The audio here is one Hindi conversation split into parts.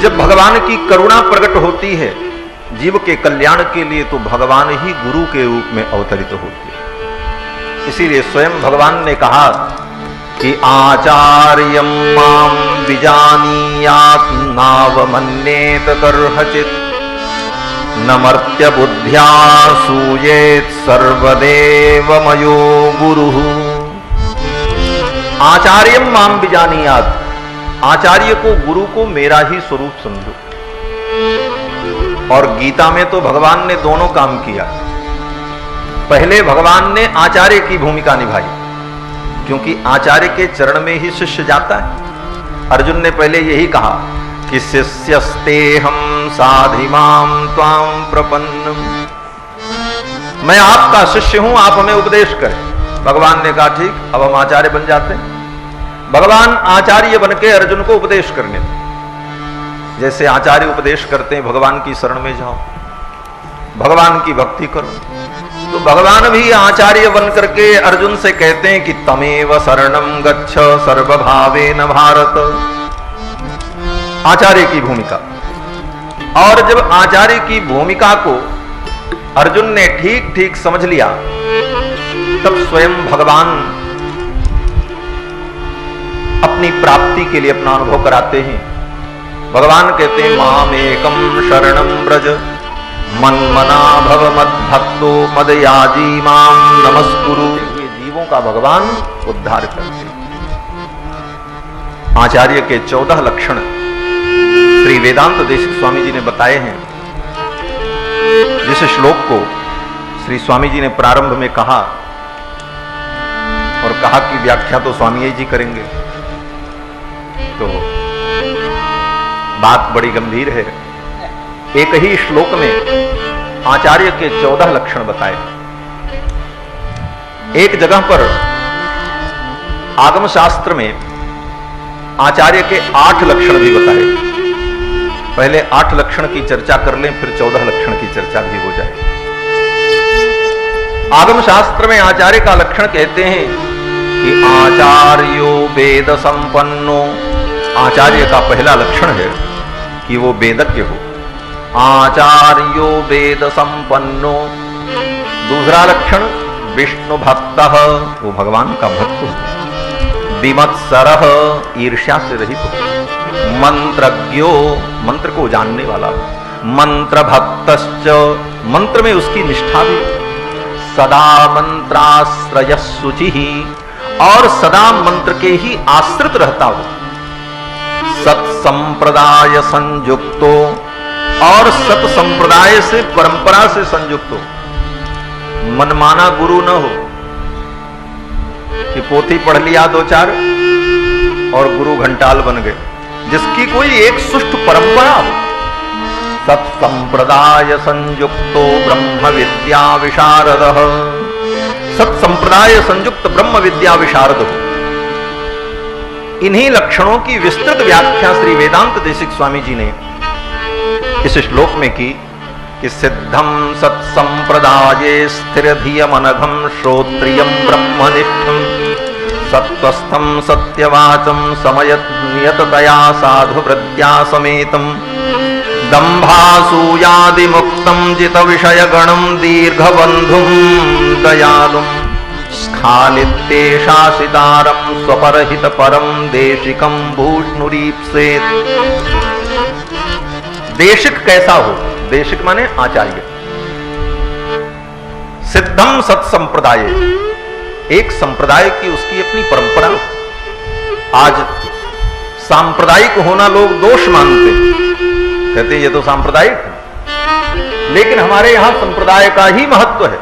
जब भगवान की करुणा प्रकट होती है जीव के कल्याण के लिए, तो भगवान ही गुरु के रूप में अवतरित होते हैं। इसीलिए स्वयं भगवान ने कहा कि आचार्यं मां विजानीयात् नावमन्येत कर्हचित् नमर्त्य बुद्ध्या सूयेत् सर्वदेव मयो गुरुः। आचार्यं मां विजानीयात्, आचार्य को, गुरु को मेरा ही स्वरूप समझो। और गीता में तो भगवान ने दोनों काम किया। पहले भगवान ने आचार्य की भूमिका निभाई, क्योंकि आचार्य के चरण में ही शिष्य जाता है। अर्जुन ने पहले यही कहा कि शिष्यस्तेहं साधिमां त्वां प्रपन्नम, मैं आपका शिष्य हूं, आप हमें उपदेश करें। भगवान ने कहा ठीक, अब हम आचार्य बन जाते हैं। भगवान आचार्य बनके अर्जुन को उपदेश करने लगे। जैसे आचार्य उपदेश करते हैं, भगवान की शरण में जाओ, भगवान की भक्ति करो, तो भगवान भी आचार्य बन करके अर्जुन से कहते हैं कि तमेव शरणं गच्छ सर्वभावेन भारत। आचार्य की भूमिका। और जब आचार्य की भूमिका को अर्जुन ने ठीक ठीक समझ लिया, तब स्वयं भगवान अपनी प्राप्ति के लिए अपना अनुभव कराते हैं। भगवान कहते हैं मामेकं शरणं व्रज मन्मना भव मद्भक्तो मदयाजी मां नमस्कुरु। जीवों का भगवान उद्धार करते हैं। आचार्य के 14 लक्षण श्री वेदांत देशिक स्वामी जी ने बताए हैं। जिस श्लोक को श्री स्वामी जी ने प्रारंभ में कहा और कहा कि व्याख्या तो स्वामी जी करेंगे, तो बात बड़ी गंभीर है। एक ही श्लोक में आचार्य के 14 लक्षण बताए। एक जगह पर आगम शास्त्र में आचार्य के 8 लक्षण भी बताए। पहले 8 लक्षण की चर्चा कर लें, फिर 14 लक्षण की चर्चा भी हो जाए। आगम शास्त्र में आचार्य का लक्षण कहते हैं कि आचार्यो वेद संपन्नो। आचार्य का पहला लक्षण है कि वो वेदज्ञ हो। आचार्यो वेद संपन्नो। दूसरा लक्षण विष्णु भक्त, वो भगवान का भक्त हो। विमत्सरः, ईर्ष्या से रहित हो। मंत्रज्ञो, मंत्र को जानने वाला। मंत्र भक्तश्च, मंत्र में उसकी निष्ठा भी। सदा मंत्राश्रय शुचि, और सदा मंत्र के ही आश्रित रहता हो। सत्संप्रदाय संयुक्तो, और सत संप्रदाय से, परंपरा से संयुक्त हो। मनमाना गुरु न हो कि पोथी पढ़ लिया 2-4 और गुरु घंटाल बन गए। जिसकी कोई एक सुष्ठ परंपरा हो। सत संप्रदाय संयुक्तो ब्रह्म विद्या विशारदः, सत संप्रदाय संयुक्त ब्रह्म विद्या विशारद हो। इन्हीं लक्षणों की विस्तृत व्याख्या श्री वेदांत देशिक स्वामी जी ने इस श्लोक में की कि सिद्धम सत्संप्रदाये स्थिरधियम अनघम श्रोत्रियम ब्रह्मनिष्ठम सत्वस्थम सत्यवाचम समयत नियततया साधु वृत्त्या समेतम दंभासूयादि मुक्तम जित विषय गणम दीर्घबंधुम दयालुम स्खालित्ते शासितारम स्वपरहित परम देशिकम भूष्णुरीप्सेत। देशिक कैसा हो? देशिक माने आचार्य। सिद्धम सत संप्रदाय, एक संप्रदाय की उसकी अपनी परंपरा। आज सांप्रदायिक होना लोग दोष मानते, कहते ये तो सांप्रदायिक है। लेकिन हमारे यहां संप्रदाय का ही महत्व है।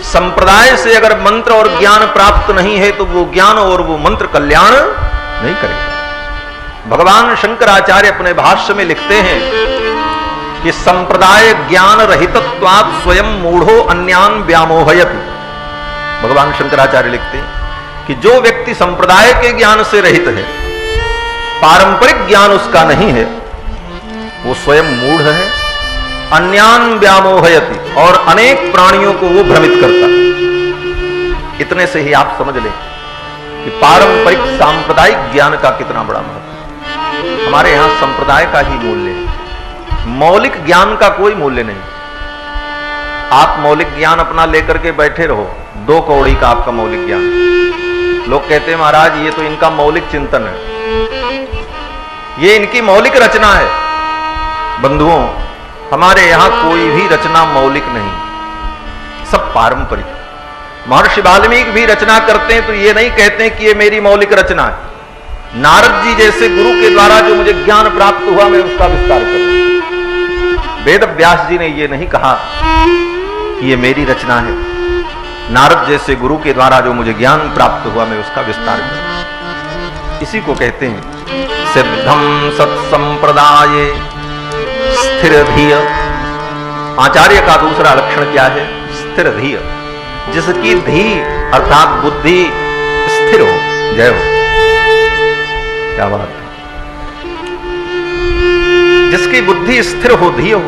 संप्रदाय से अगर मंत्र और ज्ञान प्राप्त नहीं है तो वो ज्ञान और वो मंत्र कल्याण नहीं करेगा। भगवान शंकराचार्य अपने भाष्य में लिखते हैं कि संप्रदाय ज्ञान रहितत्वात् स्वयं मूढ़ो अन्यान व्यामोहयति। भगवान शंकराचार्य लिखते हैं कि जो व्यक्ति संप्रदाय के ज्ञान से रहित है, पारंपरिक ज्ञान उसका नहीं है, वो स्वयं मूढ़ है। अन्यान व्यामोहयति, और अनेक प्राणियों को वो भ्रमित करता है। इतने से ही आप समझ लें कि पारंपरिक सांप्रदायिक ज्ञान का कितना बड़ा महत्व। हमारे यहां संप्रदाय का ही मूल्य है, मौलिक ज्ञान का कोई मूल्य नहीं। आप मौलिक ज्ञान अपना लेकर के बैठे रहो, 2 कौड़ी का आपका मौलिक ज्ञान। लोग कहते हैं महाराज ये तो इनका मौलिक चिंतन है, ये इनकी मौलिक रचना है। बंधुओं, हमारे यहां कोई भी रचना मौलिक नहीं, सब पारंपरिक। महर्षि वाल्मीकि भी रचना करते हैं तो ये नहीं कहते हैं कि ये मेरी मौलिक रचना है। नारद जी जैसे गुरु के द्वारा जो मुझे ज्ञान प्राप्त हुआ मैं उसका विस्तार करूं। वेद व्यास जी ने ये नहीं कहा कि ये मेरी रचना है। नारद जैसे गुरु के द्वारा जो मुझे ज्ञान प्राप्त हुआ मैं उसका विस्तार करूं। इसी को कहते हैं सिद्धम सत्संप्रदाये स्थिर धीय। आचार्य का दूसरा लक्षण क्या है? स्थिर धीय, जिसकी धी अर्थात बुद्धि स्थिर हो। जय हो, क्या बात है। जिसकी बुद्धि स्थिर हो, धी हो,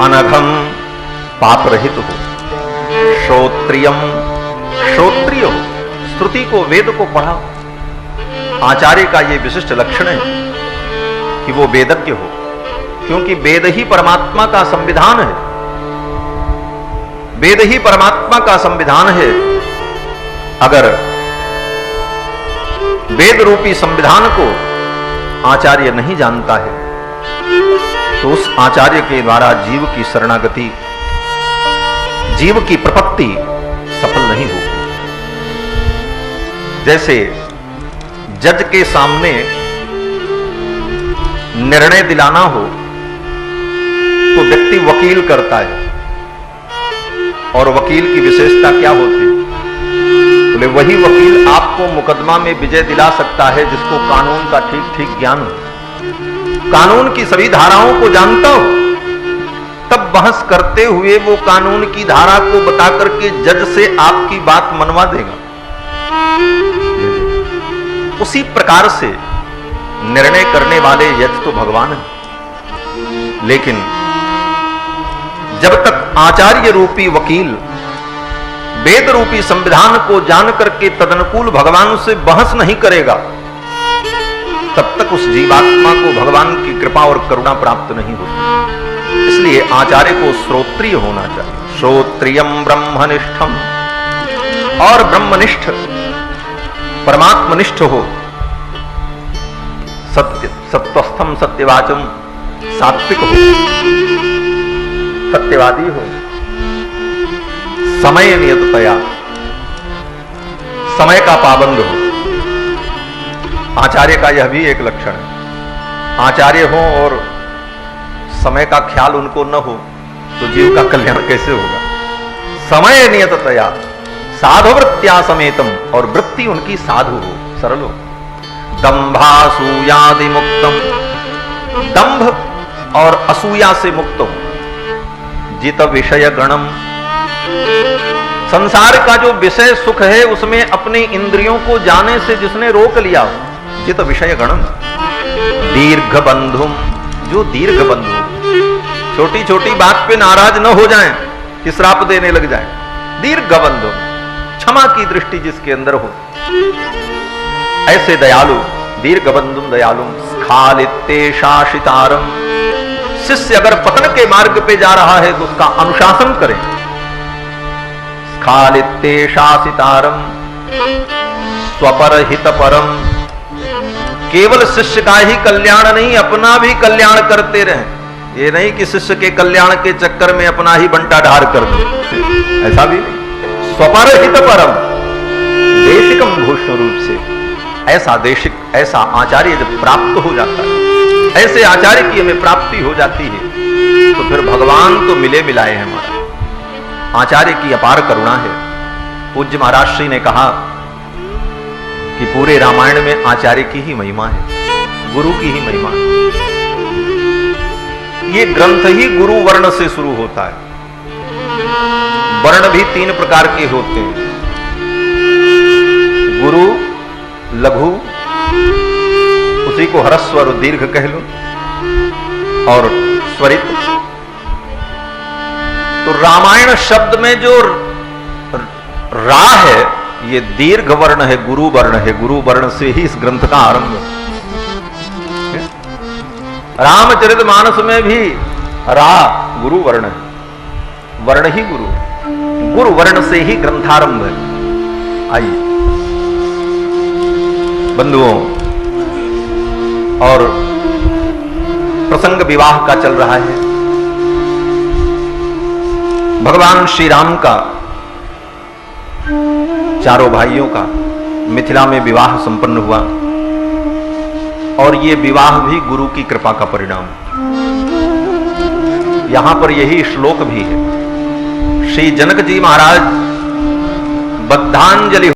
अनघम पाप रहित हो, श्रोत्रियम श्रोत्रिय हो, श्रुति को वेद को पढ़ा। आचार्य का यह विशिष्ट लक्षण है कि वो वेदज्ञ हो, क्योंकि वेद ही परमात्मा का संविधान है। वेद ही परमात्मा का संविधान है। अगर वेद रूपी संविधान को आचार्य नहीं जानता है तो उस आचार्य के द्वारा जीव की शरणागति, जीव की प्रपत्ति सफल नहीं होगी। जैसे जज के सामने निर्णय दिलाना हो तो व्यक्ति वकील करता है, और वकील की विशेषता क्या होती है? बोले वही वकील आपको मुकदमा में विजय दिला सकता है जिसको कानून का ठीक ठीक ज्ञान हो, कानून की सभी धाराओं को जानता हो। तब बहस करते हुए वो कानून की धारा को बता करके जज से आपकी बात मनवा देगा। उसी प्रकार से निर्णय करने वाले यज तो भगवान है, लेकिन जब तक आचार्य रूपी वकील वेद रूपी संविधान को जान करके तदनुकूल भगवान से बहस नहीं करेगा, तब तक उस जीवात्मा को भगवान की कृपा और करुणा प्राप्त नहीं होती। इसलिए आचार्य को श्रोत्रिय होना चाहिए। श्रोत्रियम ब्रह्मनिष्ठम, और ब्रह्मनिष्ठ परमात्मनिष्ठ हो, सत्य सत्वस्थम सत्यवाचम सात्विक हो, सत्यवादी हो, समय नियततया समय का पाबंद हो। आचार्य का यह भी एक लक्षण है। आचार्य हो और समय का ख्याल उनको न हो तो जीव का कल्याण कैसे होगा? समय नियततया साधु वृत्त्या समेतम, और वृत्ति उनकी साधु हो, सरल हो। दंभासूयादि मुक्तम, दंभ और असूया से मुक्त हो। जित विषय गणम, संसार का जो विषय सुख है उसमें अपने इंद्रियों को जाने से जिसने रोक लिया, जित विषय गणम। दीर्घ बंधुम, जो दीर्घ बंधु, छोटी छोटी बात पे नाराज न हो जाएं कि श्राप देने लग जाएं। दीर्घ बंधु, क्षमा की दृष्टि जिसके अंदर हो, ऐसे दयालु। दीर्घ बंधुम दयालुम स्खालित्ते शासितारम। शिष्य अगर पतन के मार्ग पे जा रहा है तो उसका अनुशासन करें। स्खालित्ते शासितारम स्वपर हित परम। केवल शिष्य का ही कल्याण नहीं, अपना भी कल्याण करते रहें। ये नहीं कि शिष्य के कल्याण के चक्कर में अपना ही बंटा ढार कर दे, ऐसा भी नहीं। स्वपर हित परम, देशिकम भूषण रूप से। ऐसा देशिक, ऐसा आचार्य जब प्राप्त हो जाता है, ऐसे आचार्य की हमें प्राप्ति हो जाती है तो फिर भगवान तो मिले मिलाए हैं हमारा। आचार्य की अपार करुणा है। पूज्य महाराज श्री ने कहा कि पूरे रामायण में आचार्य की ही महिमा है, गुरु की ही महिमा है। ये ग्रंथ ही गुरु वर्ण से शुरू होता है। वर्ण भी 3 प्रकार के होते हैं, गुरु, लघु, उसी को ह्रस्व और दीर्घ कह लो, और स्वरित। तो रामायण शब्द में जो रा है ये दीर्घ वर्ण है, गुरु वर्ण है। गुरु वर्ण से ही इस ग्रंथ का आरंभ है। रामचरितमानस में भी रा गुरु वर्ण है, वर्ण ही गुरु है। गुरु वर्ण से ही ग्रंथारंभ है। आइए बंधुओं, और प्रसंग विवाह का चल रहा है। भगवान श्री राम का चारों भाइयों का मिथिला में विवाह संपन्न हुआ, और ये विवाह भी गुरु की कृपा का परिणाम। यहां पर यही श्लोक भी है। श्री जनक जी महाराज बद्धांजलि